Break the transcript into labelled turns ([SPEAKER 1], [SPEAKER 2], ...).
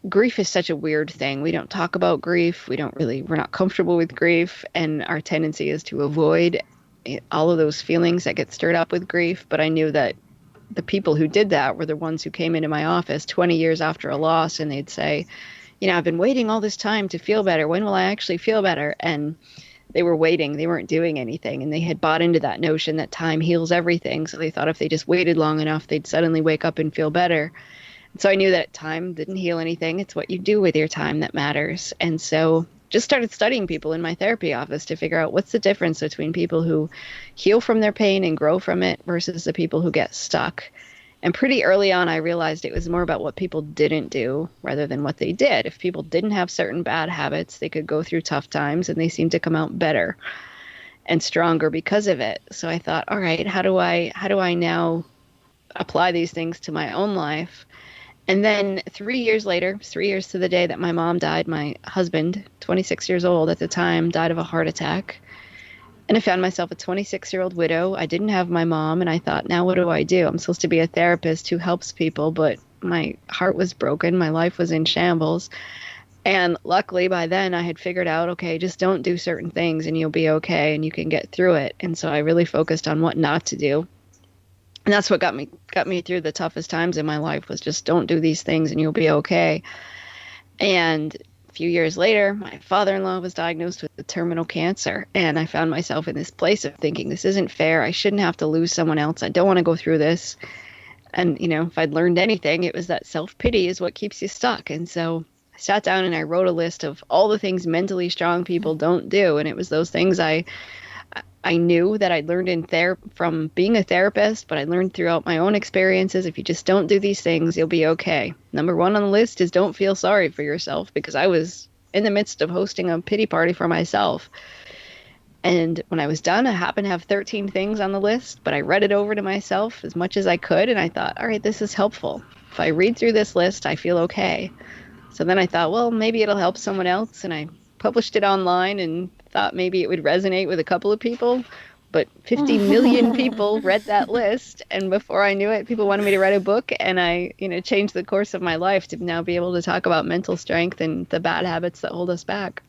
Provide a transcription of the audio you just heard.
[SPEAKER 1] grief is such a weird thing. We don't talk about grief. We're not comfortable with grief. And our tendency is to avoid all of those feelings that get stirred up with grief. But I knew that the people who did that were the ones who came into my office 20 years after a loss, and they'd say, I've been waiting all this time to feel better. When will I actually feel better? And they were waiting. They weren't doing anything. And they had bought into that notion that time heals everything. So they thought if they just waited long enough, they'd suddenly wake up and feel better. And so I knew that time didn't heal anything. It's what you do with your time that matters. And so just started studying people in my therapy office to figure out what's the difference between people who heal from their pain and grow from it versus the people who get stuck. And pretty early on, I realized it was more about what people didn't do rather than what they did. If people didn't have certain bad habits, they could go through tough times and they seemed to come out better and stronger because of it. So I thought, all right, how do I now apply these things to my own life? And then 3 years later, 3 years to the day that my mom died, my husband, 26 years old at the time, died of a heart attack. And I found myself a 26-year-old widow. I didn't have my mom, and I thought, now what do I do? I'm supposed to be a therapist who helps people, but my heart was broken. My life was in shambles. And luckily, by then, I had figured out, okay, just don't do certain things, and you'll be okay, and you can get through it. And so I really focused on what not to do. And that's what got me through the toughest times in my life, was just don't do these things, and you'll be okay. And few years later, my father-in-law was diagnosed with terminal cancer, and I found myself in this place of thinking, this isn't fair. I shouldn't have to lose someone else. I don't want to go through this. And, if I'd learned anything, it was that self-pity is what keeps you stuck. And so I sat down and I wrote a list of all the things mentally strong people don't do. And it was those things I knew that I'd learned from being a therapist, but I learned throughout my own experiences. If you just don't do these things, you'll be okay. Number one on the list is don't feel sorry for yourself, because I was in the midst of hosting a pity party for myself. And when I was done, I happened to have 13 things on the list, but I read it over to myself as much as I could. And I thought, all right, this is helpful. If I read through this list, I feel okay. So then I thought, well, maybe it'll help someone else. And I published it online and thought maybe it would resonate with a couple of people, but 50 million people read that list. And before I knew it, people wanted me to write a book, and I, changed the course of my life to now be able to talk about mental strength and the bad habits that hold us back.